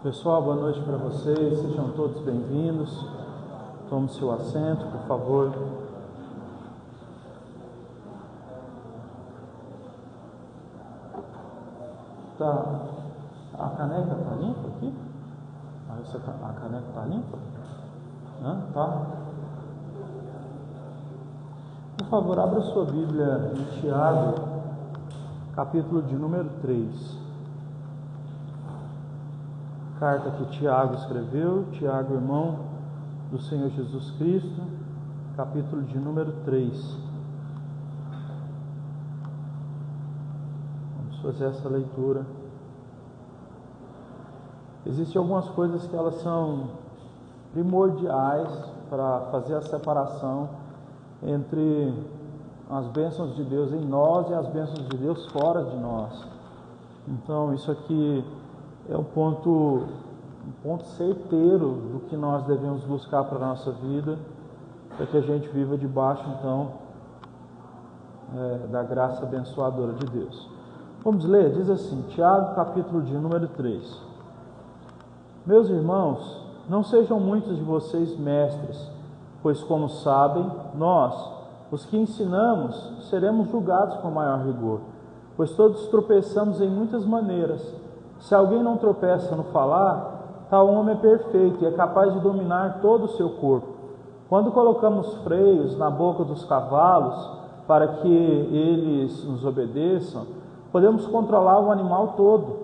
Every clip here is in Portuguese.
Pessoal, boa noite para vocês, sejam todos bem-vindos. Tome seu assento, por favor. A caneca está limpa aqui? A caneca está limpa? Tá. Por favor, abra sua Bíblia em Tiago, capítulo de número 3. Carta que Tiago escreveu, Tiago, irmão do Senhor Jesus Cristo, capítulo de número 3. Vamos fazer essa leitura. Existem algumas coisas que elas são primordiais para fazer a separação entre as bênçãos de Deus em nós e as bênçãos de Deus fora de nós. Então, isso aqui é um ponto certeiro do que nós devemos buscar para a nossa vida, para que a gente viva debaixo, então, da graça abençoadora de Deus. Vamos ler, diz assim, Tiago, capítulo de número 3. Meus irmãos, não sejam muitos de vocês mestres, pois como sabem, nós, os que ensinamos, seremos julgados com maior rigor, pois todos tropeçamos em muitas maneiras. Se alguém não tropeça no falar, tal homem é perfeito e é capaz de dominar todo o seu corpo. Quando colocamos freios na boca dos cavalos para que eles nos obedeçam, podemos controlar o animal todo.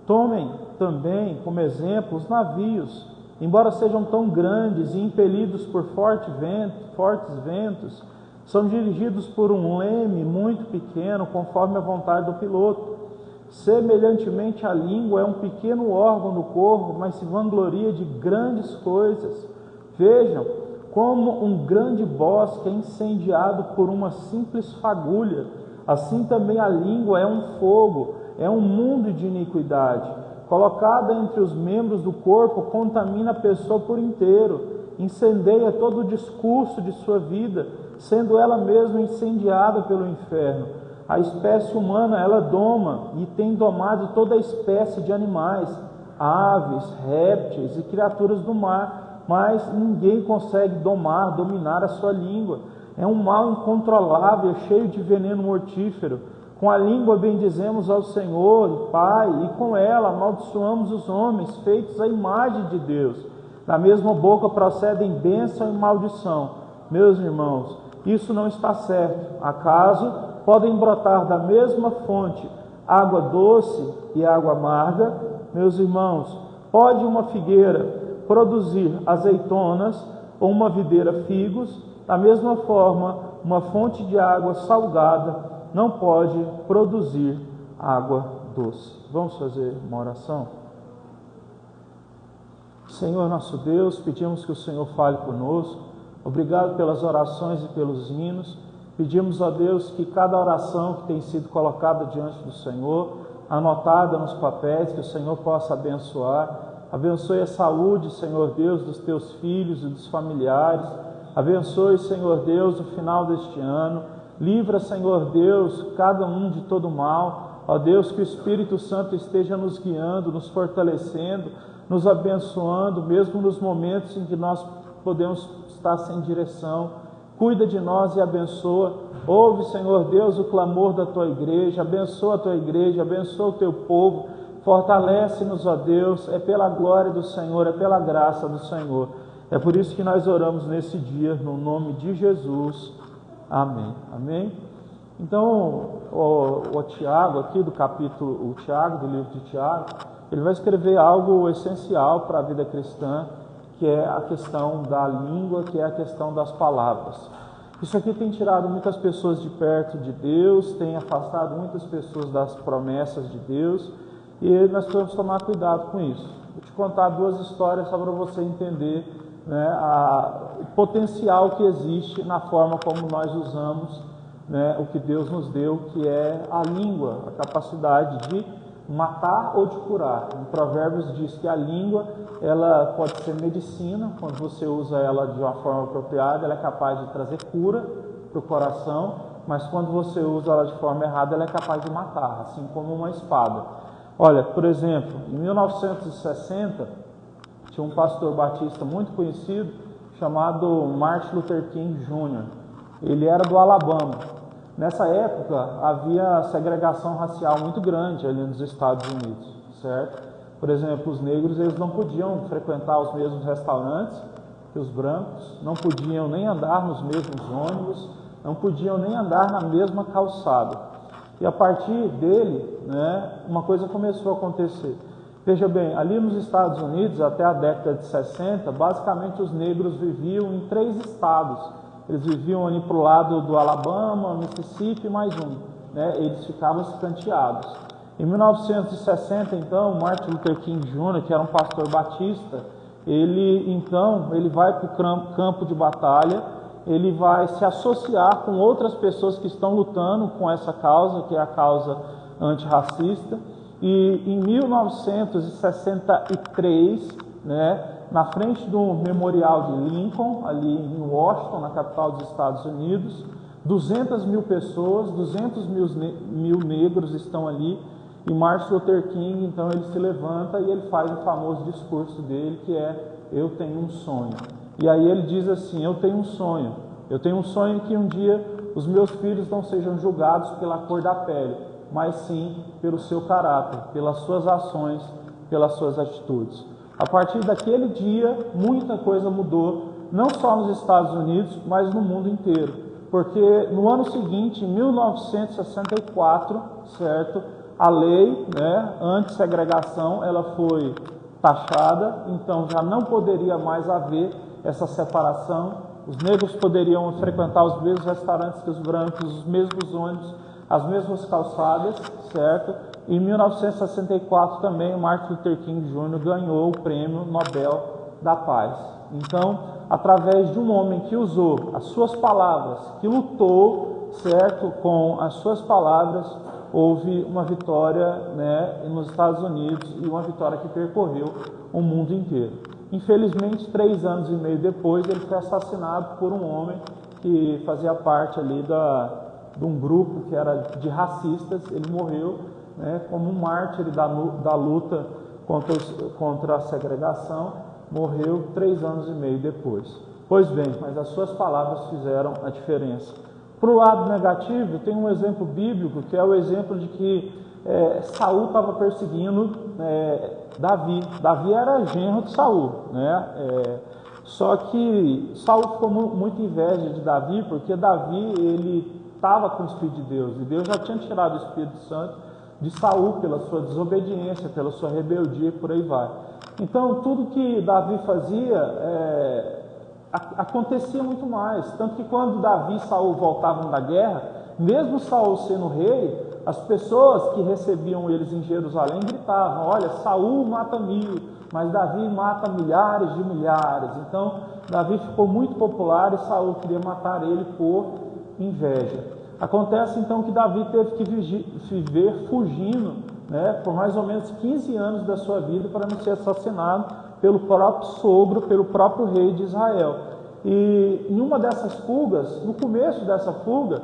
Tomem também como exemplo os navios, embora sejam tão grandes e impelidos por fortes ventos, são dirigidos por um leme muito pequeno, conforme a vontade do piloto. Semelhantemente, a língua é um pequeno órgão do corpo, mas se vangloria de grandes coisas. Vejam como um grande bosque é incendiado por uma simples fagulha. Assim também a língua é um fogo, é um mundo de iniquidade. Colocada entre os membros do corpo, contamina a pessoa por inteiro, incendeia todo o discurso de sua vida, sendo ela mesma incendiada pelo inferno. A espécie humana, ela doma e tem domado toda a espécie de animais, aves, répteis e criaturas do mar, mas ninguém consegue dominar a sua língua. É um mal incontrolável, cheio de veneno mortífero. Com a língua bendizemos ao Senhor, Pai, e com ela amaldiçoamos os homens, feitos à imagem de Deus. Da mesma boca procedem bênção e maldição. Meus irmãos, isso não está certo. Acaso podem brotar da mesma fonte água doce e água amarga? Meus irmãos, pode uma figueira produzir azeitonas ou uma videira figos? Da mesma forma, uma fonte de água salgada não pode produzir água doce. Vamos fazer uma oração? Senhor nosso Deus, pedimos que o Senhor fale conosco. Obrigado pelas orações e pelos hinos. Pedimos a Deus que cada oração que tem sido colocada diante do Senhor, anotada nos papéis, que o Senhor possa abençoar. Abençoe a saúde, Senhor Deus, dos teus filhos e dos familiares. Abençoe, Senhor Deus, o final deste ano. Livra, Senhor Deus, cada um de todo mal. Ó Deus, que o Espírito Santo esteja nos guiando, nos fortalecendo, nos abençoando, mesmo nos momentos em que nós podemos estar sem direção. Cuida de nós e abençoa. Ouve, Senhor Deus, o clamor da Tua igreja. Abençoa a Tua igreja, abençoa o Teu povo. Fortalece-nos, ó Deus. É pela glória do Senhor, é pela graça do Senhor. É por isso que nós oramos nesse dia, no nome de Jesus. Amém. Amém? Então, o Tiago aqui do capítulo, o Tiago, do livro de Tiago, ele vai escrever algo essencial para a vida cristã, que é a questão da língua, que é a questão das palavras. Isso aqui tem tirado muitas pessoas de perto de Deus, tem afastado muitas pessoas das promessas de Deus, e nós precisamos tomar cuidado com isso. Vou te contar duas histórias só para você entender, o potencial que existe na forma como nós usamos, o que Deus nos deu, que é a língua, a capacidade de matar ou de curar. Em Provérbios diz que a língua, ela pode ser medicina, quando você usa ela de uma forma apropriada, ela é capaz de trazer cura para o coração, mas quando você usa ela de forma errada, ela é capaz de matar, assim como uma espada. Olha, por exemplo, em 1960, tinha um pastor batista muito conhecido chamado Martin Luther King Jr. Ele era do Alabama. Nessa época, havia segregação racial muito grande ali nos Estados Unidos, certo? Por exemplo, os negros eles não podiam frequentar os mesmos restaurantes que os brancos, não podiam nem andar nos mesmos ônibus, não podiam nem andar na mesma calçada. E a partir dele, uma coisa começou a acontecer. Veja bem, ali nos Estados Unidos, até a década de 60, basicamente os negros viviam em 3 estados. Eles viviam ali para o lado do Alabama, Mississippi, mais um. Eles ficavam escanteados. Em 1960, então, Martin Luther King Jr., que era um pastor batista, ele vai para o campo de batalha, ele vai se associar com outras pessoas que estão lutando com essa causa, que é a causa antirracista. E em 1963, na frente do Memorial de Lincoln, ali em Washington, na capital dos Estados Unidos, 200 mil pessoas, 200 mil negros estão ali, e Martin Luther King, então, ele se levanta e ele faz o famoso discurso dele, que é: eu tenho um sonho. E aí ele diz assim: eu tenho um sonho que um dia os meus filhos não sejam julgados pela cor da pele, mas sim pelo seu caráter, pelas suas ações, pelas suas atitudes. A partir daquele dia, muita coisa mudou, não só nos Estados Unidos, mas no mundo inteiro. Porque no ano seguinte, em 1964, certo, a lei, anti-segregação, ela foi taxada, então já não poderia mais haver essa separação. Os negros poderiam frequentar os mesmos restaurantes que os brancos, os mesmos ônibus, as mesmas calçadas, certo? Em 1964 também, Martin Luther King Jr. ganhou o Prêmio Nobel da Paz. Então, através de um homem que usou as suas palavras, que lutou, certo, com as suas palavras, houve uma vitória, nos Estados Unidos, e uma vitória que percorreu o mundo inteiro. Infelizmente, 3 anos e meio depois, ele foi assassinado por um homem que fazia parte ali de um grupo que era de racistas. Ele morreu como um mártir da luta contra a segregação, morreu 3 anos e meio depois. Pois bem, mas as suas palavras fizeram a diferença. Para o lado negativo, tem um exemplo bíblico, que é o exemplo de que Saul estava perseguindo Davi. Davi era genro de Saul, só que Saul ficou muito inveja de Davi, porque Davi ele estava com o Espírito de Deus, e Deus já tinha tirado o Espírito Santo de Saul pela sua desobediência, pela sua rebeldia, e por aí vai. Então, tudo que Davi fazia acontecia muito mais, tanto que quando Davi e Saul voltavam da guerra, mesmo Saul sendo rei, as pessoas que recebiam eles em Jerusalém gritavam: olha, Saul mata 1000, mas Davi mata milhares de milhares. Então, Davi ficou muito popular e Saul queria matar ele por inveja. Acontece então que Davi teve que viver fugindo, por mais ou menos 15 anos da sua vida, para não ser assassinado pelo próprio sogro, pelo próprio rei de Israel. E em uma dessas fugas, no começo dessa fuga,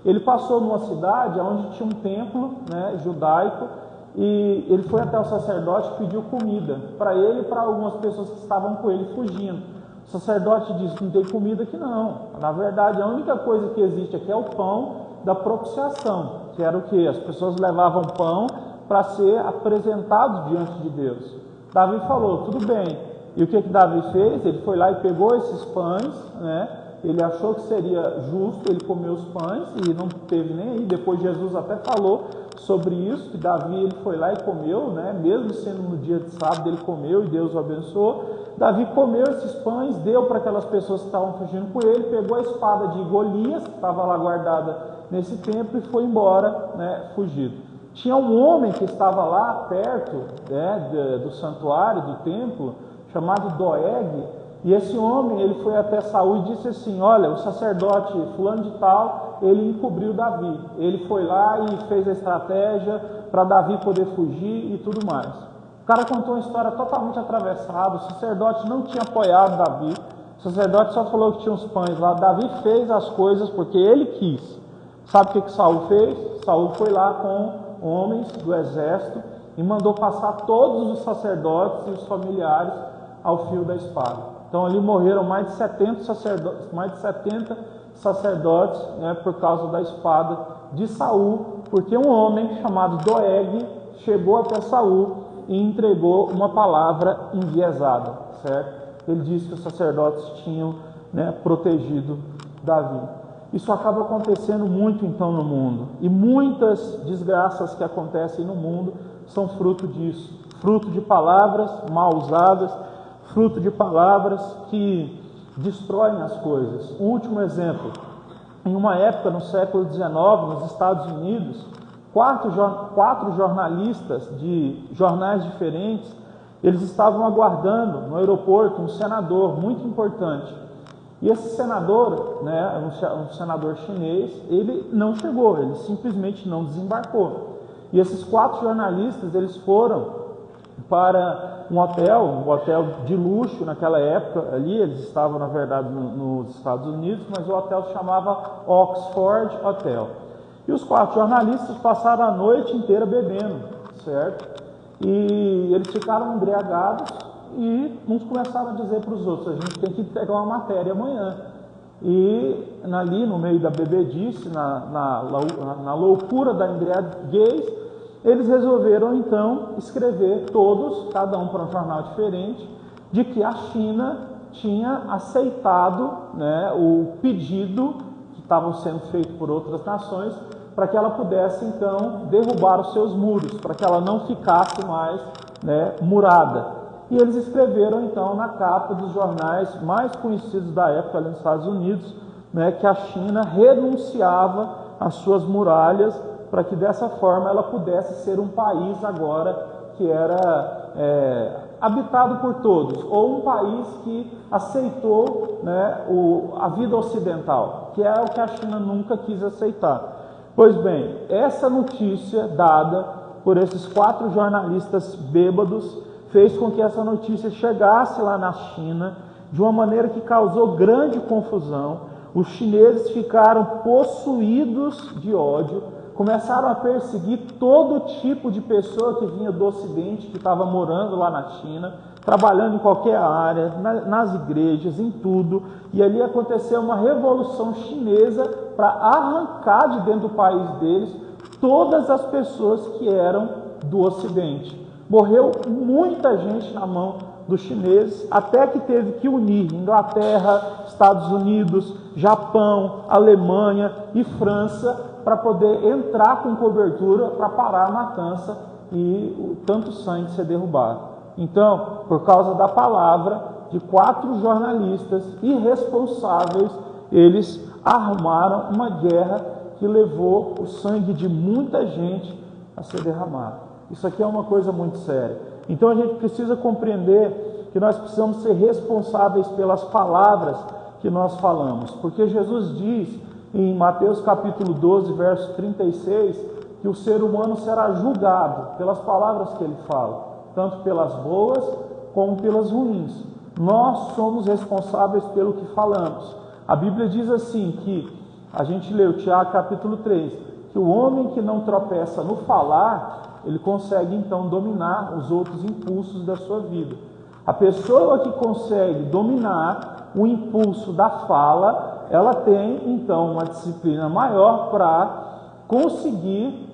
ele passou numa cidade onde tinha um templo judaico, e ele foi até o sacerdote e pediu comida para ele e para algumas pessoas que estavam com ele fugindo. O sacerdote disse: não tem comida aqui não. Na verdade, a única coisa que existe aqui é o pão da propiciação, que era o que? As pessoas levavam pão para ser apresentado diante de Deus. Davi falou: tudo bem. E o que Davi fez? Ele foi lá e pegou esses pães, ele achou que seria justo, ele comeu os pães e não teve nem aí. Depois Jesus até falou sobre isso, que Davi ele foi lá e comeu, mesmo sendo no dia de sábado, ele comeu e Deus o abençoou. Davi comeu esses pães, deu para aquelas pessoas que estavam fugindo com ele, pegou a espada de Golias, que estava lá guardada nesse templo, e foi embora, fugido. Tinha um homem que estava lá perto do santuário, do templo, chamado Doeg, e esse homem ele foi até Saul e disse assim: olha, o sacerdote fulano de tal, ele encobriu Davi, ele foi lá e fez a estratégia para Davi poder fugir e tudo mais. O cara contou uma história totalmente atravessada. O sacerdote não tinha apoiado Davi, o sacerdote só falou que tinha uns pães lá. Davi fez as coisas porque ele quis. Sabe o que Saul fez? Saul foi lá com homens do exército e mandou passar todos os sacerdotes e os familiares ao fio da espada. Então ali morreram mais de 70 sacerdotes, né, por causa da espada de Saul, porque um homem chamado Doeg chegou até Saul e entregou uma palavra enviesada, certo? Ele disse que os sacerdotes tinham, né, protegido Davi. Isso acaba acontecendo muito então no mundo, e muitas desgraças que acontecem no mundo são fruto disso, fruto de palavras mal usadas, fruto de palavras que destroem as coisas. Um último exemplo: em uma época no século XIX, nos Estados Unidos, quatro jornalistas de jornais diferentes, eles estavam aguardando no aeroporto um senador muito importante. E esse senador, né, um senador chinês, ele não chegou, ele simplesmente não desembarcou. E esses 4 jornalistas, eles foram para um hotel de luxo naquela época ali, eles estavam na verdade nos Estados Unidos, mas o hotel se chamava Oxford Hotel. E os 4 jornalistas passaram a noite inteira bebendo, certo? E eles ficaram embriagados e uns começaram a dizer para os outros: a gente tem que pegar uma matéria amanhã. E ali no meio da bebedice, na loucura da embriaguez, eles resolveram então escrever todos, cada um para um jornal diferente, de que a China tinha aceitado, né, o pedido que estava sendo feito por outras nações para que ela pudesse então derrubar os seus muros, para que ela não ficasse mais, né, murada. E eles escreveram então na capa dos jornais mais conhecidos da época ali nos Estados Unidos, né, que a China renunciava às suas muralhas para que dessa forma ela pudesse ser um país agora que era habitado por todos, ou um país que aceitou, né, a vida ocidental, que é o que a China nunca quis aceitar. Pois bem, essa notícia dada por esses 4 jornalistas bêbados fez com que essa notícia chegasse lá na China de uma maneira que causou grande confusão. Os chineses ficaram possuídos de ódio, começaram a perseguir todo tipo de pessoa que vinha do Ocidente, que estava morando lá na China, trabalhando em qualquer área, nas igrejas, em tudo. E ali aconteceu uma revolução chinesa para arrancar de dentro do país deles todas as pessoas que eram do Ocidente. Morreu muita gente na mão dos chineses, até que teve que unir Inglaterra, Estados Unidos, Japão, Alemanha e França para poder entrar com cobertura para parar a matança e tanto sangue ser derrubado. Então, por causa da palavra de 4 jornalistas irresponsáveis, eles armaram uma guerra que levou o sangue de muita gente a ser derramado. Isso aqui é uma coisa muito séria. Então a gente precisa compreender que nós precisamos ser responsáveis pelas palavras que nós falamos, porque Jesus diz em Mateus capítulo 12, verso 36, que o ser humano será julgado pelas palavras que ele fala, tanto pelas boas como pelas ruins. Nós somos responsáveis pelo que falamos. A Bíblia diz assim, que a gente leu Tiago capítulo 3, que o homem que não tropeça no falar, ele consegue então dominar os outros impulsos da sua vida. A pessoa que consegue dominar o impulso da fala, ela tem então uma disciplina maior para conseguir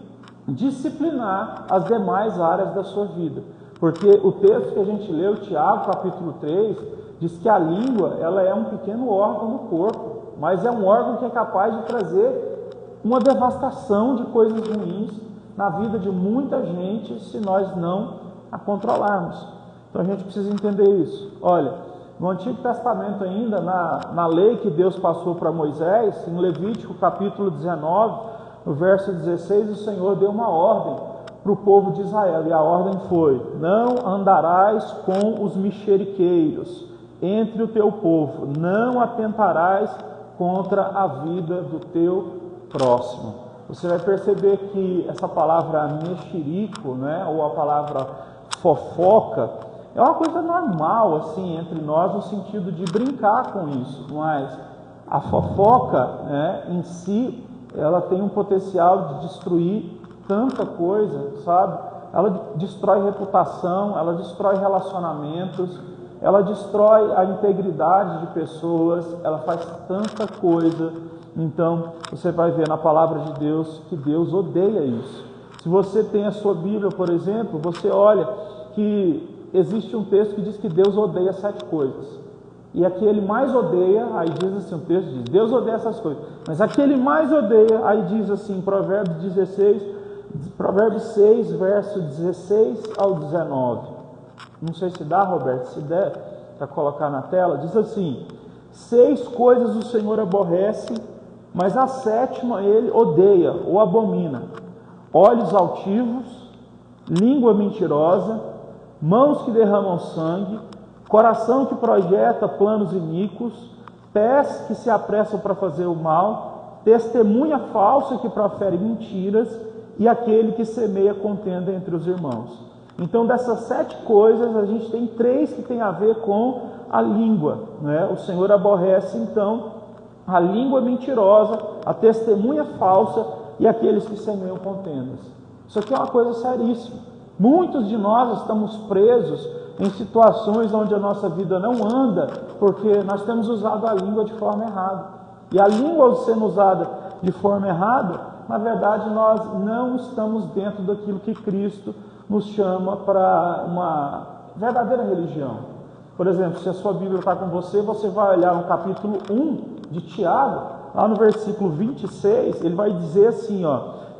disciplinar as demais áreas da sua vida. Porque o texto que a gente leu, Tiago capítulo 3, diz que a língua, ela é um pequeno órgão no corpo, mas é um órgão que é capaz de trazer uma devastação de coisas ruins na vida de muita gente se nós não a controlarmos. Então a gente precisa entender isso. Olha, no Antigo Testamento ainda, na lei que Deus passou para Moisés, em Levítico capítulo 19, no verso 16, o Senhor deu uma ordem para o povo de Israel, e a ordem foi: não andarás com os mexeriqueiros entre o teu povo, não atentarás contra a vida do teu próximo. Você vai perceber que essa palavra mexerico, né, ou a palavra fofoca, é uma coisa normal assim entre nós, no sentido de brincar com isso, mas a fofoca, né, em si, ela tem um potencial de destruir tanta coisa, sabe? ela destrói reputação, ela destrói relacionamentos, ela destrói a integridade de pessoas, ela faz tanta coisa. Então, você vai ver na palavra de Deus que Deus odeia isso. Se você tem a sua Bíblia, por exemplo, você olha que existe um texto que diz que Deus odeia 7 coisas. E aquele mais odeia, aí diz assim, o texto diz, Deus odeia essas coisas. Mas aquele mais odeia, aí diz assim, Provérbios 6, verso 16 ao 19. Não sei se dá, Roberto, se der, para colocar na tela, diz assim: 6 coisas o Senhor aborrece, mas a 7ª ele odeia ou abomina: olhos altivos, língua mentirosa, mãos que derramam sangue, coração que projeta planos iníquos, pés que se apressam para fazer o mal, testemunha falsa que profere mentiras e aquele que semeia contenda entre os irmãos. Então, dessas 7 coisas, a gente tem 3 que tem a ver com a língua, né? O Senhor aborrece, então, a língua mentirosa, a testemunha falsa e aqueles que semeiam contendas. Isso aqui é uma coisa seríssima. Muitos de nós estamos presos em situações onde a nossa vida não anda, porque nós temos usado a língua de forma errada. E a língua sendo usada de forma errada, na verdade, nós não estamos dentro daquilo que Cristo nos chama para uma verdadeira religião. Por exemplo, se a sua Bíblia está com você, você vai olhar no capítulo 1 de Tiago, lá no versículo 26, ele vai dizer assim,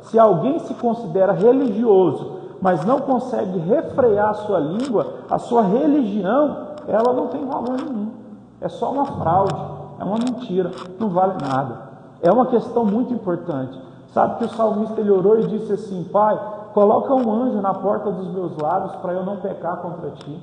se alguém se considera religioso, mas não consegue refrear a sua língua, a sua religião, ela não tem valor nenhum. É só uma fraude, é uma mentira, não vale nada. É uma questão muito importante. Sabe que o salmista ele orou e disse assim: Pai, coloca um anjo na porta dos meus lábios para eu não pecar contra ti.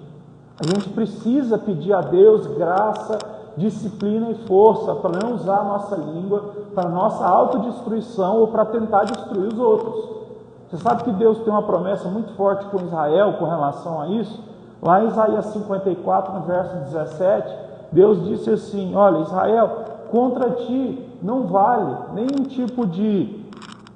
A gente precisa pedir a Deus graça, disciplina e força para não usar a nossa língua para nossa autodestruição ou para tentar destruir os outros. Você sabe que Deus tem uma promessa muito forte com Israel com relação a isso? Lá em Isaías 54, no verso 17, Deus disse assim: olha, Israel, contra ti não vale nenhum tipo de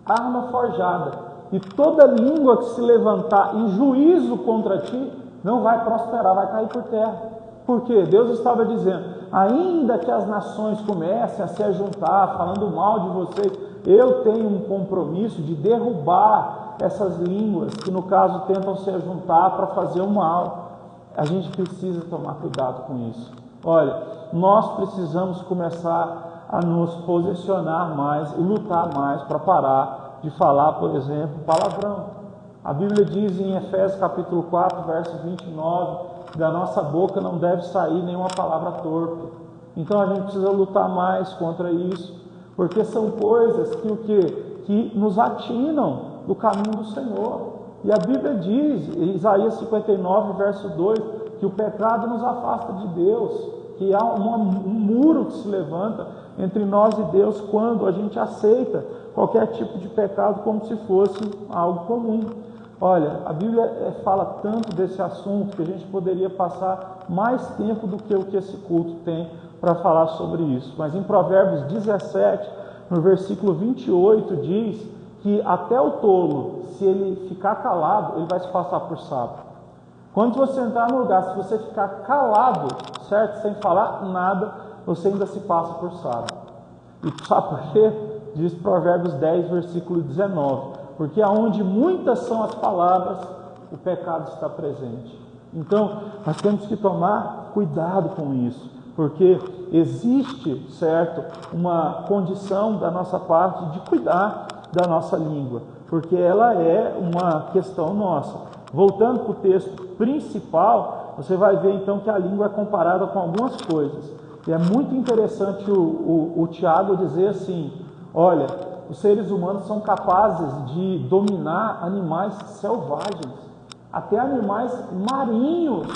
arma forjada, e toda língua que se levantar em juízo contra ti não vai prosperar, vai cair por terra. Porque Deus estava dizendo: ainda que as nações comecem a se juntar, falando mal de vocês, eu tenho um compromisso de derrubar essas línguas que no caso tentam se juntar para fazer o mal. A gente precisa tomar cuidado com isso. Olha, nós precisamos começar a nos posicionar mais e lutar mais para parar de falar, por exemplo, palavrão. A Bíblia diz em Efésios capítulo 4, verso 29, da nossa boca não deve sair nenhuma palavra torpe. Então a gente precisa lutar mais contra isso, porque são coisas que o quê? Que nos atinam do caminho do Senhor. E a Bíblia diz, em Isaías 59, verso 2, que o pecado nos afasta de Deus, que há um muro que se levanta entre nós e Deus quando a gente aceita qualquer tipo de pecado como se fosse algo comum. Olha, a Bíblia fala tanto desse assunto que a gente poderia passar mais tempo do que o que esse culto tem para falar sobre isso. Mas em Provérbios 17, no versículo 28, diz que até o tolo, se ele ficar calado, ele vai se passar por sábio. Quando você entrar no lugar, se você ficar calado, certo? Sem falar nada, você ainda se passa por sábio. E sabe por quê? Diz Provérbios 10, versículo 19. Porque aonde muitas são as palavras, o pecado está presente. Então, nós temos que tomar cuidado com isso. Porque existe, certo, uma condição da nossa parte de cuidar da nossa língua, porque ela é uma questão nossa. Voltando para o texto principal, você vai ver então que a língua é comparada com algumas coisas. E é muito interessante o Tiago dizer assim: olha, os seres humanos são capazes de dominar animais selvagens, até animais marinhos.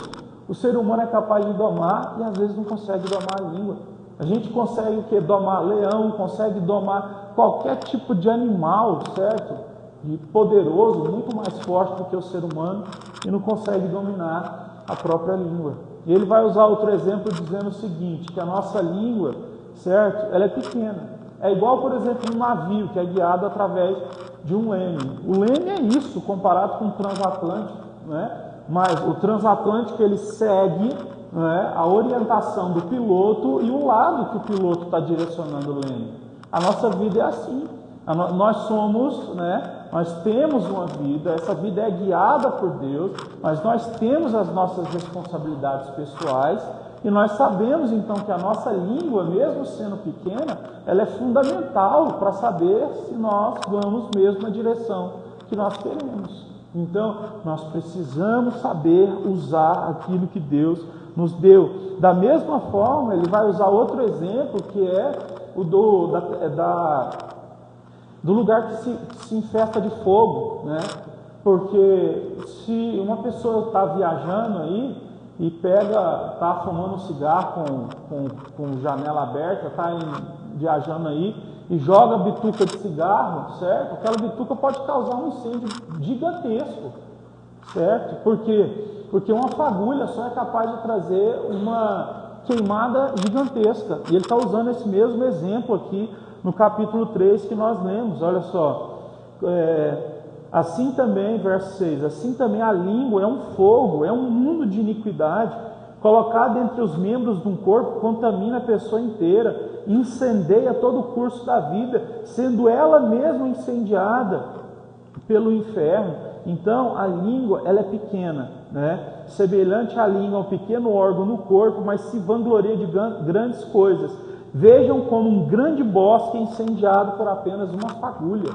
O ser humano é capaz de domar e às vezes não consegue domar a língua. A gente consegue o que? Domar leão, consegue domar qualquer tipo de animal, certo? De poderoso, muito mais forte do que o ser humano, e não consegue dominar a própria língua. E ele vai usar outro exemplo dizendo o seguinte, que a nossa língua, certo? Ela é pequena. É igual, por exemplo, um navio que é guiado através de um leme. O leme é isso, comparado com o transatlântico, né? Mas o transatlântico ele segue, né, a orientação do piloto e o lado que o piloto está direcionando o leme. A nossa vida é assim. Nós somos, né, nós temos uma vida, essa vida é guiada por Deus, mas nós temos as nossas responsabilidades pessoais e nós sabemos então que a nossa língua, mesmo sendo pequena, ela é fundamental para saber se nós vamos mesmo na direção que nós queremos. Então, nós precisamos saber usar aquilo que Deus nos deu. Da mesma forma, ele vai usar outro exemplo, que é o do lugar que se infesta de fogo, né? Porque se uma pessoa está viajando aí e está fumando um cigarro com janela aberta, está viajando aí e joga a bituca de cigarro, certo? Aquela bituca pode causar um incêndio gigantesco, certo? Por quê? Porque uma fagulha só é capaz de trazer uma queimada gigantesca. E ele está usando esse mesmo exemplo aqui no capítulo 3 que nós lemos. Olha só, assim também, verso 6, assim também a língua é um fogo, é um mundo de iniquidade, colocado entre os membros de um corpo, contamina a pessoa inteira, incendeia todo o curso da vida, sendo ela mesma incendiada pelo inferno. Então, a língua, ela é pequena, né? Semelhante à língua, um pequeno órgão no corpo, mas se vangloria de grandes coisas. Vejam como um grande bosque incendiado por apenas uma fagulha.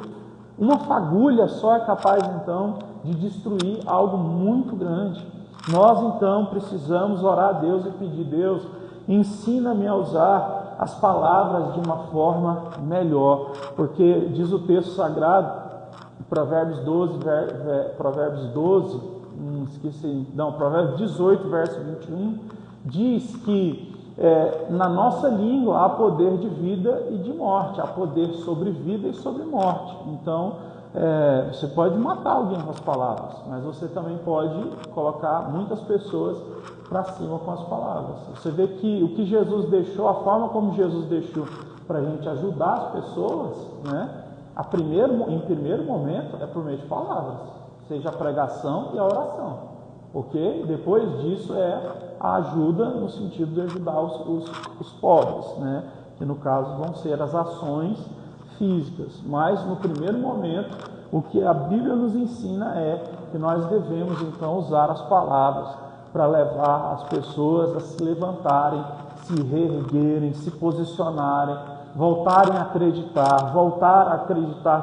Uma fagulha só é capaz, então, de destruir algo muito grande. Nós, então, precisamos orar a Deus e pedir: Deus, ensina-me a usar as palavras de uma forma melhor. Porque diz o texto sagrado, Provérbios 18, verso 21, diz que na nossa língua há poder de vida e de morte, há poder sobre vida e sobre morte. Então, você pode matar alguém com as palavras, mas você também pode colocar muitas pessoas para cima com as palavras. Você vê que o que Jesus deixou, a forma como Jesus deixou para a gente ajudar as pessoas, né, em primeiro momento é por meio de palavras, seja a pregação e a oração, ok? Depois disso é a ajuda no sentido de ajudar os pobres, né? Que no caso vão ser as ações físicas. Mas no primeiro momento, o que a Bíblia nos ensina é que nós devemos então usar as palavras para levar as pessoas a se levantarem, se reerguerem, se posicionarem, voltar a acreditar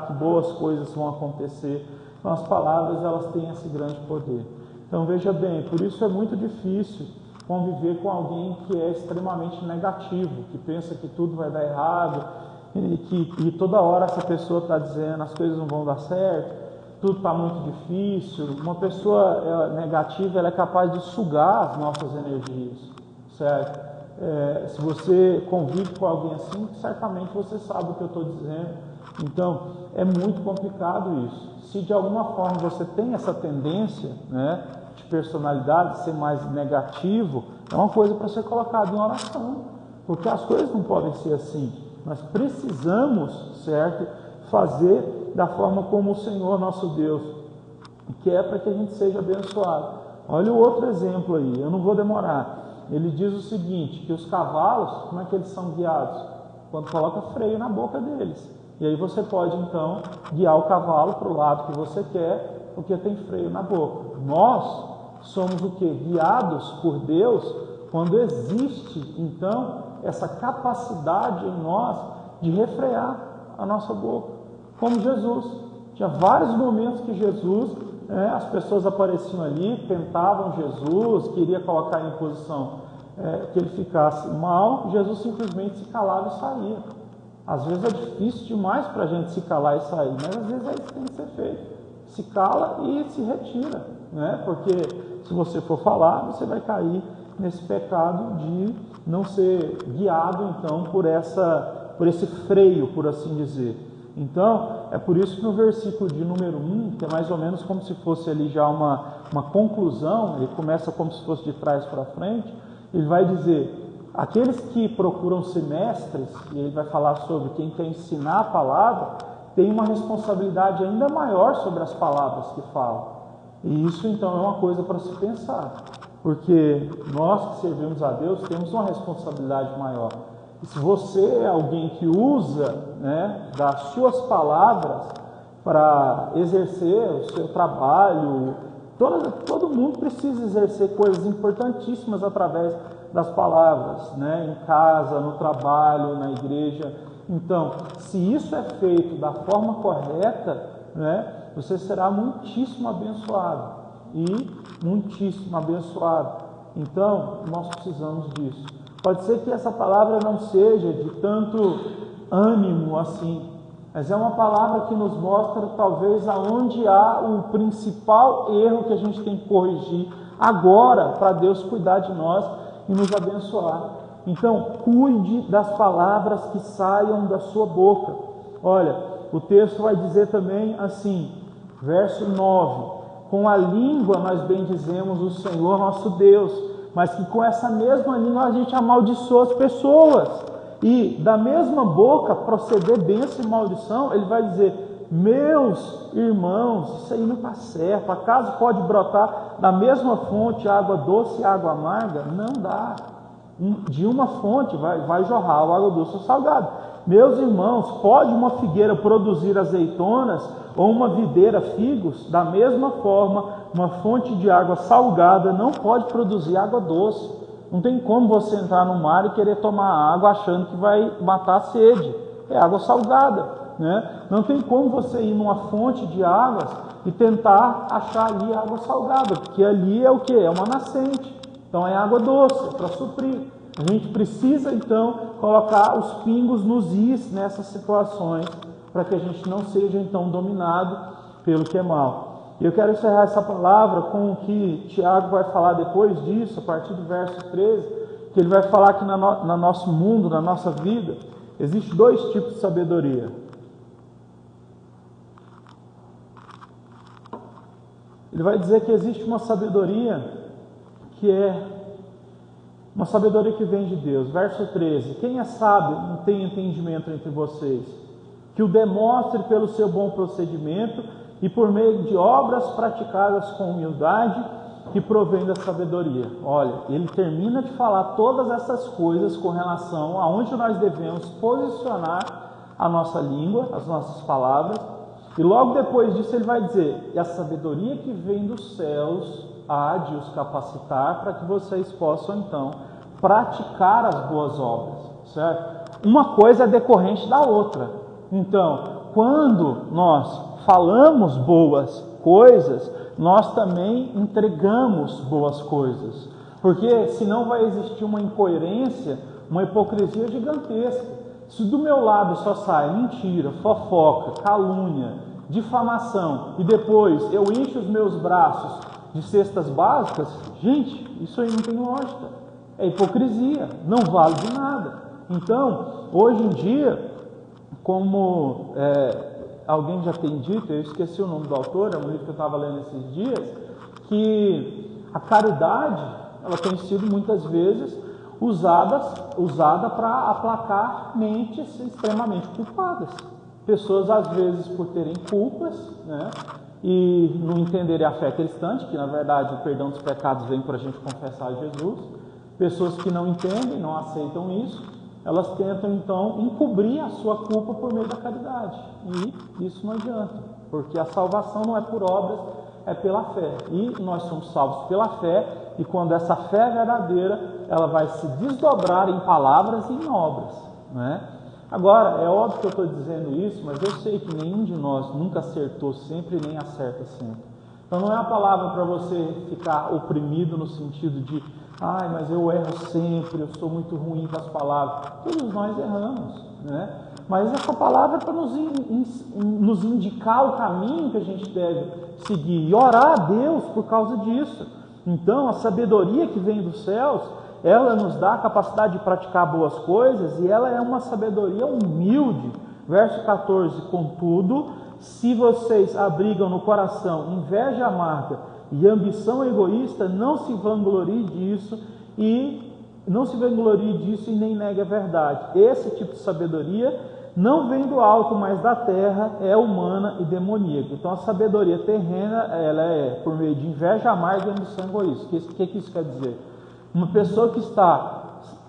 que boas coisas vão acontecer. Então as palavras, elas têm esse grande poder. Então veja bem, por isso é muito difícil conviver com alguém que é extremamente negativo, que pensa que tudo vai dar errado, e toda hora essa pessoa está dizendo as coisas não vão dar certo, tudo está muito difícil. Uma pessoa negativa, ela é capaz de sugar as nossas energias, certo? Se você convive com alguém assim, certamente você sabe o que eu estou dizendo. Então, é muito complicado isso. Se de alguma forma você tem essa tendência, né, de personalidade, ser mais negativo, é uma coisa para ser colocada em oração, porque as coisas não podem ser assim. Nós precisamos, certo, fazer da forma como o Senhor nosso Deus quer, para que a gente seja abençoado. Olha o outro exemplo aí, eu não vou demorar. Ele diz o seguinte, que os cavalos, como é que eles são guiados? Quando coloca freio na boca deles. E aí você pode, então, guiar o cavalo para o lado que você quer, porque tem freio na boca. Nós somos o quê? Guiados por Deus quando existe, então, essa capacidade em nós de refrear a nossa boca. Como Jesus. Tinha vários momentos que Jesus, as pessoas apareciam ali, tentavam Jesus, queria colocar em posição que ele ficasse mal, Jesus simplesmente se calava e saía. Às vezes é difícil demais para a gente se calar e sair, mas às vezes é isso que tem que ser feito. Se cala e se retira, né? Porque se você for falar, você vai cair nesse pecado de não ser guiado, então, por esse freio, por assim dizer. Então, é por isso que no versículo de número 1, que é mais ou menos como se fosse ali já uma conclusão, ele começa como se fosse de trás para frente, ele vai dizer: aqueles que procuram ser mestres, e ele vai falar sobre quem quer ensinar a palavra, tem uma responsabilidade ainda maior sobre as palavras que falam. E isso então é uma coisa para se pensar, porque nós que servimos a Deus temos uma responsabilidade maior. E se você é alguém que usa, né, das suas palavras para exercer o seu trabalho, todo mundo precisa exercer coisas importantíssimas através das palavras, né, em casa, no trabalho, na igreja. Então, se isso é feito da forma correta, né, você será muitíssimo abençoado e muitíssimo abençoado. Então, nós precisamos disso. Pode ser que essa palavra não seja de tanto ânimo assim, mas é uma palavra que nos mostra talvez aonde há o principal erro que a gente tem que corrigir agora para Deus cuidar de nós e nos abençoar. Então, cuide das palavras que saiam da sua boca. Olha, o texto vai dizer também assim, verso 9: com a língua nós bendizemos o Senhor nosso Deus, mas que com essa mesma língua a gente amaldiçoa as pessoas. E da mesma boca proceder bênção e maldição, ele vai dizer: meus irmãos, isso aí não está certo. Acaso pode brotar da mesma fonte água doce e água amarga? Não dá. De uma fonte vai jorrar a água doce ou salgada. Meus irmãos, pode uma figueira produzir azeitonas ou uma videira figos? Da mesma forma, uma fonte de água salgada não pode produzir água doce. Não tem como você entrar no mar e querer tomar água achando que vai matar a sede. É água salgada, né? Não tem como você ir numa fonte de águas e tentar achar ali água salgada, porque ali é o que? É uma nascente. Então é água doce para suprir. A gente precisa então colocar os pingos nos is nessas situações, para que a gente não seja então dominado pelo que é mal. E eu quero encerrar essa palavra com o que Tiago vai falar depois disso, a partir do verso 13, que ele vai falar que no nosso mundo, na nossa vida, existem dois tipos de sabedoria. Ele vai dizer que existe uma sabedoria que é uma sabedoria que vem de Deus. Verso 13: quem é sábio não tem entendimento entre vocês, que o demonstre pelo seu bom procedimento e por meio de obras praticadas com humildade, que provém da sabedoria. Olha, ele termina de falar todas essas coisas com relação a onde nós devemos posicionar a nossa língua, as nossas palavras, e logo depois disso ele vai dizer: e a sabedoria que vem dos céus há de os capacitar para que vocês possam então praticar as boas obras, certo? Uma coisa é decorrente da outra. Então, quando nós falamos boas coisas, nós também entregamos boas coisas, porque senão vai existir uma incoerência, uma hipocrisia gigantesca. Se do meu lado só sai mentira, fofoca, calúnia, difamação, e depois eu encho os meus braços de cestas básicas, gente, isso aí não tem lógica, é hipocrisia, não vale de nada. Então, hoje em dia, como alguém já tem dito, eu esqueci o nome do autor, é um livro que eu estava lendo esses dias, que a caridade, ela tem sido muitas vezes usada para aplacar mentes extremamente culpadas. Pessoas, às vezes, por terem culpas, né, e não entenderem a fé cristã, que na verdade o perdão dos pecados vem para a gente confessar a Jesus. Pessoas que não entendem, não aceitam isso, elas tentam então encobrir a sua culpa por meio da caridade, e isso não adianta, porque a salvação não é por obras, é pela fé, e nós somos salvos pela fé, e quando essa fé é verdadeira, ela vai se desdobrar em palavras e em obras, né? Agora, é óbvio que eu estou dizendo isso, mas eu sei que nenhum de nós nunca acertou sempre, nem acerta sempre. Então não é a palavra para você ficar oprimido no sentido de: ai, mas eu erro sempre, eu sou muito ruim com as palavras. Todos nós erramos, né? Mas essa palavra é para nos indicar o caminho que a gente deve seguir e orar a Deus por causa disso. Então, a sabedoria que vem dos céus, ela nos dá a capacidade de praticar boas coisas, e ela é uma sabedoria humilde. Verso 14: contudo, se vocês abrigam no coração inveja amarga e ambição egoísta, não se vanglorie disso e nem negue a verdade. Esse tipo de sabedoria não vem do alto, mas da terra, é humana e demoníaca. Então a sabedoria terrena, ela é por meio de inveja amarga e ambição egoísta. O que isso quer dizer? Uma pessoa que está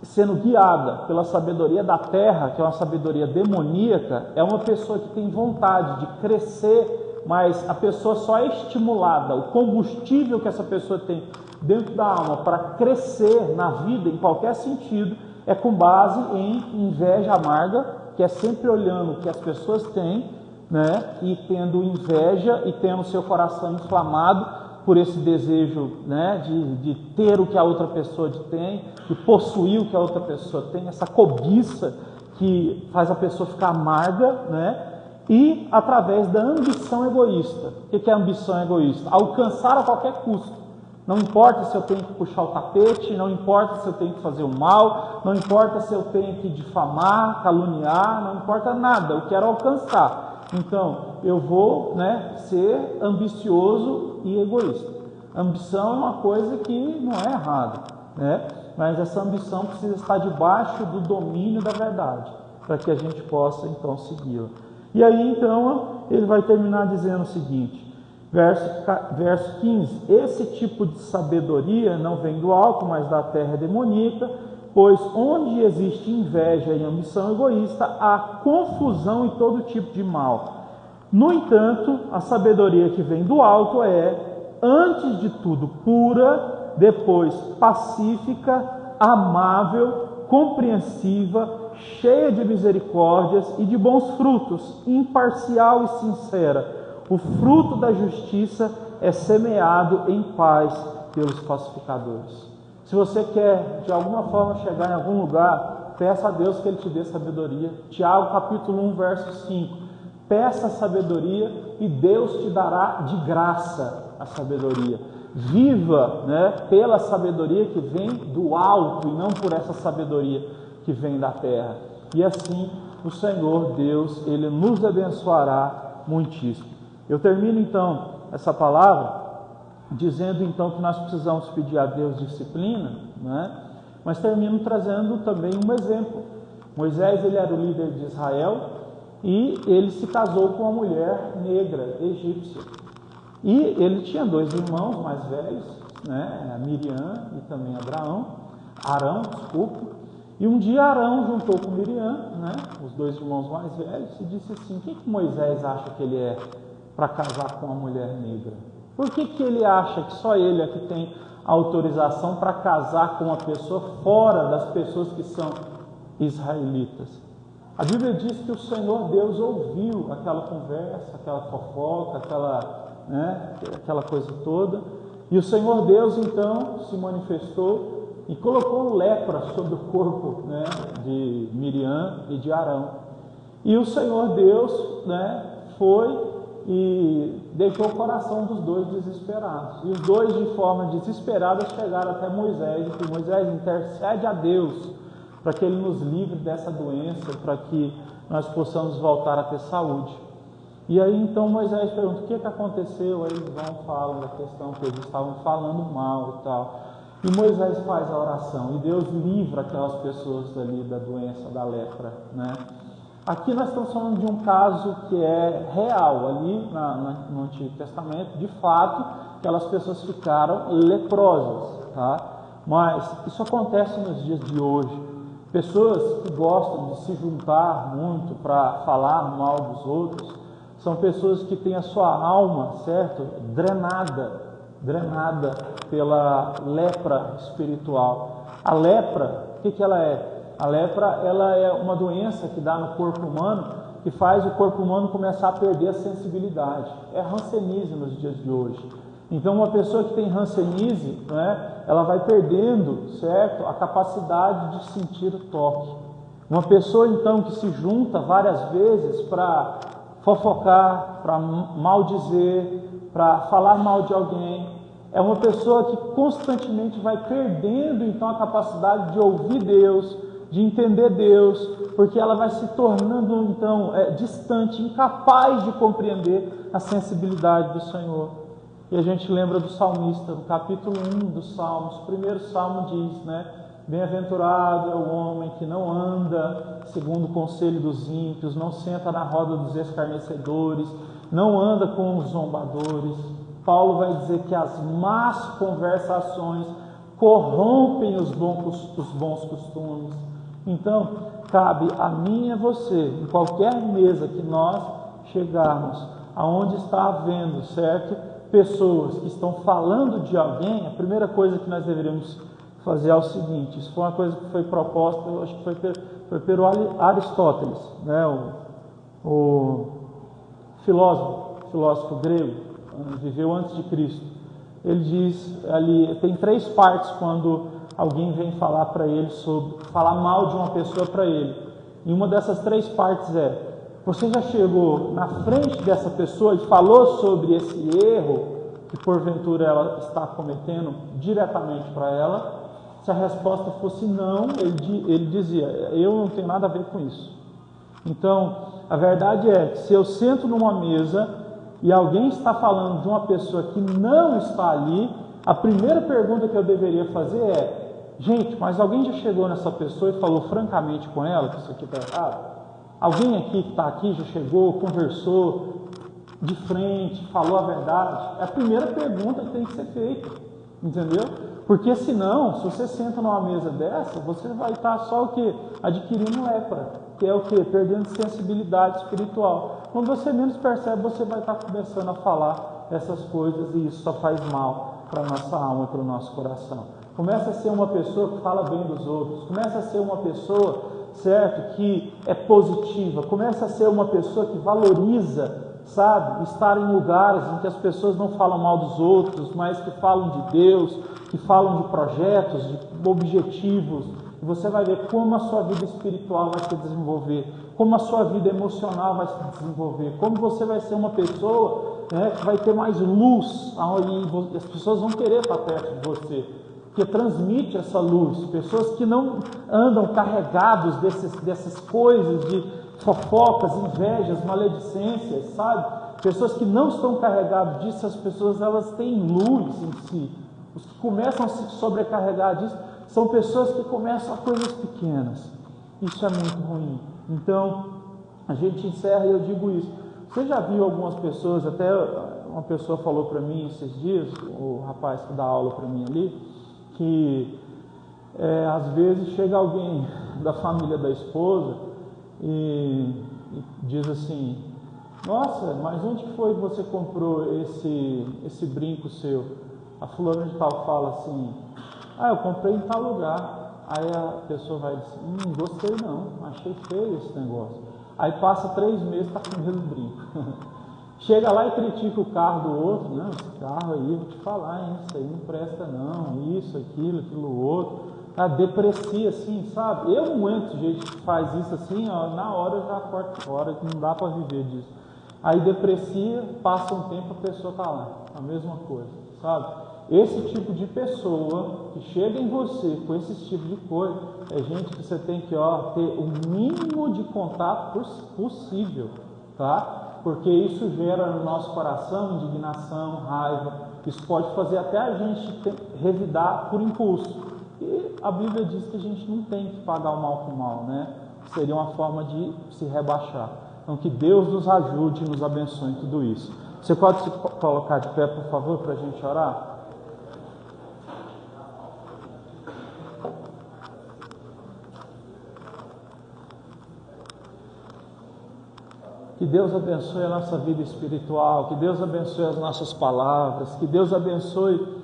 sendo guiada pela sabedoria da terra, que é uma sabedoria demoníaca, é uma pessoa que tem vontade de crescer, mas a pessoa só é estimulada, o combustível que essa pessoa tem dentro da alma para crescer na vida, em qualquer sentido, é com base em inveja amarga, que é sempre olhando o que as pessoas têm, né, e tendo inveja e tendo seu coração inflamado por esse desejo, né, de ter o que a outra pessoa tem, de possuir o que a outra pessoa tem, essa cobiça que faz a pessoa ficar amarga, né, e através da ambição egoísta. O que é a ambição egoísta? Alcançar a qualquer custo. Não importa se eu tenho que puxar o tapete, não importa se eu tenho que fazer o mal, não importa se eu tenho que difamar, caluniar, não importa nada, eu quero alcançar. Então, eu vou, né, ser ambicioso e egoísta. Ambição é uma coisa que não é errada, né? Mas essa ambição precisa estar debaixo do domínio da verdade, para que a gente possa, então, segui-la. E aí, então, ele vai terminar dizendo o seguinte, verso 15, esse tipo de sabedoria não vem do alto, mas da terra demoníaca, pois onde existe inveja e ambição egoísta, há confusão e todo tipo de mal. No entanto, a sabedoria que vem do alto é, antes de tudo, pura, depois pacífica, amável, compreensiva, cheia de misericórdias e de bons frutos, imparcial e sincera. O fruto da justiça é semeado em paz pelos pacificadores. Se você quer, de alguma forma, chegar em algum lugar, peça a Deus que Ele te dê sabedoria. Tiago, capítulo 1, verso 5. Peça sabedoria e Deus te dará de graça a sabedoria. Viva, né, pela sabedoria que vem do alto e não por essa sabedoria que vem da terra. E assim, o Senhor Deus, Ele nos abençoará muitíssimo. Eu termino então essa palavra dizendo então que nós precisamos pedir a Deus disciplina, né? Mas termino trazendo também um exemplo. Moisés, ele era o líder de Israel e ele se casou com uma mulher negra, egípcia. E ele tinha dois irmãos mais velhos, né? Miriam e também Arão. E um dia Arão juntou com Miriam, né? Os dois irmãos mais velhos, e disse assim: quem que Moisés acha que ele é para casar com uma mulher negra? Por que ele acha que só ele é que tem autorização para casar com uma pessoa fora das pessoas que são israelitas? A Bíblia diz que o Senhor Deus ouviu aquela conversa, aquela fofoca, aquela coisa toda, e o Senhor Deus então se manifestou e colocou lepra sobre o corpo, né, de Miriam e de Arão. E o Senhor Deus, né, foi e deixou o coração dos dois desesperados. E os dois, de forma desesperada, chegaram até Moisés, e que Moisés intercede a Deus para que Ele nos livre dessa doença, para que nós possamos voltar a ter saúde. E aí então Moisés pergunta: o que aconteceu? Aí eles falam da questão que eles estavam falando mal e tal. E Moisés faz a oração, e Deus livra aquelas pessoas ali da doença, da lepra, né? Aqui nós estamos falando de um caso que é real, ali no Antigo Testamento, de fato, aquelas pessoas ficaram leprosas, tá? Mas isso acontece nos dias de hoje. Pessoas que gostam de se juntar muito para falar mal dos outros, são pessoas que têm a sua alma, certo? Drenada pela lepra espiritual. A lepra, o que ela é? A lepra, ela é uma doença que dá no corpo humano, que faz o corpo humano começar a perder a sensibilidade. É hanseníase nos dias de hoje. Então, uma pessoa que tem hanseníase, né, ela vai perdendo, certo, a capacidade de sentir o toque. Uma pessoa, então, que se junta várias vezes para fofocar, para maldizer, para falar mal de alguém, é uma pessoa que constantemente vai perdendo, então, a capacidade de ouvir Deus, de entender Deus, porque ela vai se tornando, então, distante, incapaz de compreender a sensibilidade do Senhor. E a gente lembra do salmista, no capítulo 1 dos Salmos, o primeiro salmo diz, né, Bem-aventurado é o homem que não anda segundo o conselho dos ímpios, não senta na roda dos escarnecedores, não anda com os zombadores. Paulo vai dizer que as más conversações corrompem os bons costumes. Então, cabe a mim e a você, em qualquer mesa que nós chegarmos, aonde está havendo, certo? Pessoas que estão falando de alguém, a primeira coisa que nós deveríamos fazer é o seguinte: isso foi uma coisa que foi proposta, eu acho que foi pelo Aristóteles, né? o filósofo grego, viveu antes de Cristo. Ele diz ali, tem 3 partes quando alguém vem falar para ele falar mal de uma pessoa para ele. E uma dessas 3 partes é: você já chegou na frente dessa pessoa e falou sobre esse erro que porventura ela está cometendo diretamente para ela? Se a resposta fosse não, ele dizia: eu não tenho nada a ver com isso. Então, a verdade é que se eu sento numa mesa e alguém está falando de uma pessoa que não está ali, a primeira pergunta que eu deveria fazer é: gente, mas alguém já chegou nessa pessoa e falou francamente com ela que isso aqui está errado? Alguém aqui que está aqui já chegou, conversou de frente, falou a verdade? É a primeira pergunta que tem que ser feita, entendeu? Porque senão, se você senta numa mesa dessa, você vai estar só o quê? Adquirindo lepra, que é o quê? Perdendo sensibilidade espiritual. Quando você menos percebe, você vai estar começando a falar essas coisas e isso só faz mal para a nossa alma, para o nosso coração. Começa a ser uma pessoa que fala bem dos outros, começa a ser uma pessoa, certo, que é positiva, começa a ser uma pessoa que valoriza, sabe, estar em lugares em que as pessoas não falam mal dos outros, mas que falam de Deus, que falam de projetos, de objetivos. E você vai ver como a sua vida espiritual vai se desenvolver, como a sua vida emocional vai se desenvolver, como você vai ser uma pessoa, né, que vai ter mais luz, e as pessoas vão querer estar perto de você, porque transmite essa luz. Pessoas que não andam carregados dessas coisas de fofocas, invejas, maledicências, sabe? Pessoas que não estão carregadas disso, as pessoas elas têm luz em si. Os que começam a se sobrecarregar disso são pessoas que começam a coisas pequenas. Isso é muito ruim. Então, a gente encerra e eu digo isso. Você já viu algumas pessoas, até uma pessoa falou para mim esses dias, o rapaz que dá aula para mim ali, que às vezes chega alguém da família da esposa e diz assim: nossa, mas onde que foi que você comprou esse brinco seu? A fulana de tal fala assim: ah, eu comprei em tal lugar. Aí a pessoa vai dizer: gostei não, achei feio esse negócio. Aí passa 3 meses, está com o mesmo brinco. Chega lá e critica o carro do outro: não, esse carro aí, vou te falar, hein, isso aí não presta não, isso, aquilo outro. Deprecia assim, sabe? Eu não aguento gente que faz isso assim, ó, na hora eu já corto fora, que não dá para viver disso. Aí deprecia, passa um tempo, a pessoa está lá, a mesma coisa, sabe? Esse tipo de pessoa que chega em você com esse tipo de coisa, é gente que você tem que ter o mínimo de contato possível, tá? Porque isso gera no nosso coração indignação, raiva. Isso pode fazer até a gente revidar por impulso. E a Bíblia diz que a gente não tem que pagar o mal com o mal, né? Seria uma forma de se rebaixar. Então, que Deus nos ajude e nos abençoe em tudo isso. Você pode se colocar de pé, por favor, para a gente orar? Que Deus abençoe a nossa vida espiritual, que Deus abençoe as nossas palavras, que Deus abençoe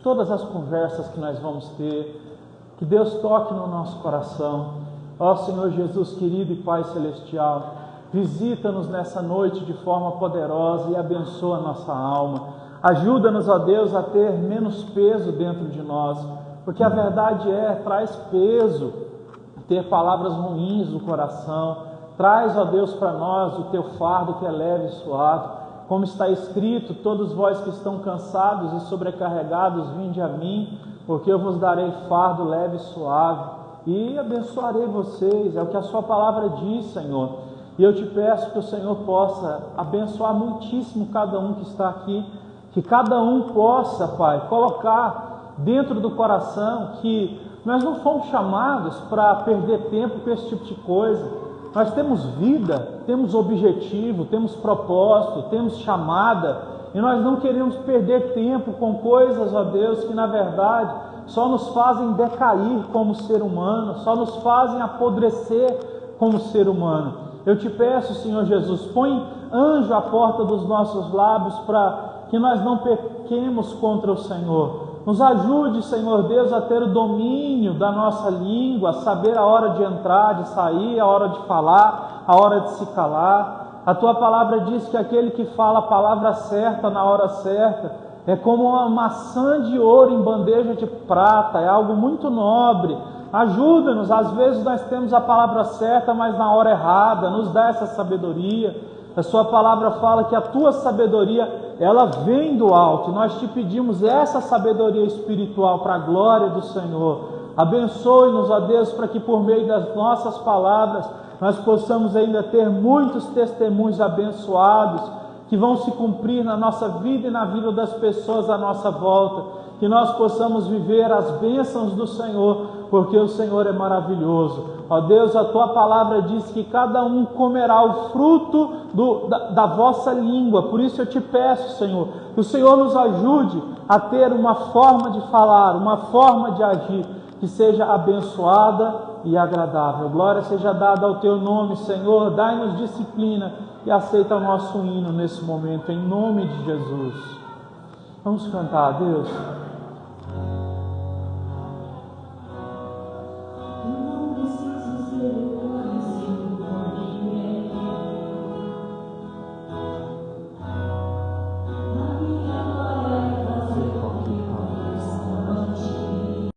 todas as conversas que nós vamos ter, que Deus toque no nosso coração. Ó Senhor Jesus querido e Pai Celestial, visita-nos nessa noite de forma poderosa e abençoa a nossa alma. Ajuda-nos, ó Deus, a ter menos peso dentro de nós, porque a verdade traz peso ter palavras ruins no coração. Traz, ó Deus, para nós o teu fardo que é leve e suave. Como está escrito: todos vós que estão cansados e sobrecarregados, vinde a mim, porque eu vos darei fardo leve e suave, e abençoarei vocês. É o que a sua palavra diz, Senhor. E eu te peço que o Senhor possa abençoar muitíssimo cada um que está aqui, que cada um possa, Pai, colocar dentro do coração que Nós não fomos chamados para perder tempo com esse tipo de coisa. Nós temos vida, temos objetivo, temos propósito, temos chamada, e nós não queremos perder tempo com coisas, ó Deus, que na verdade só nos fazem decair como ser humano, só nos fazem apodrecer como ser humano. Eu te peço, Senhor Jesus, põe anjo à porta dos nossos lábios para que nós não pequemos contra o Senhor. Nos ajude, Senhor Deus, a ter o domínio da nossa língua, a saber a hora de entrar, de sair, a hora de falar, a hora de se calar. A Tua palavra diz que aquele que fala a palavra certa na hora certa é como uma maçã de ouro em bandeja de prata, é algo muito nobre. Ajuda-nos, às vezes nós temos a palavra certa, mas na hora errada, nos dá essa sabedoria. A Sua palavra fala que a Tua sabedoria, ela vem do alto, e nós te pedimos essa sabedoria espiritual para a glória do Senhor. Abençoe-nos, ó Deus, para que por meio das nossas palavras nós possamos ainda ter muitos testemunhos abençoados, que vão se cumprir na nossa vida e na vida das pessoas à nossa volta, que nós possamos viver as bênçãos do Senhor, porque o Senhor é maravilhoso. Ó Deus, a Tua palavra diz que cada um comerá o fruto da vossa língua. Por isso eu te peço, Senhor, que o Senhor nos ajude a ter uma forma de falar, uma forma de agir, que seja abençoada e agradável. Glória seja dada ao Teu nome, Senhor. Dai-nos disciplina e aceita o nosso hino nesse momento, em nome de Jesus. Vamos cantar a Deus.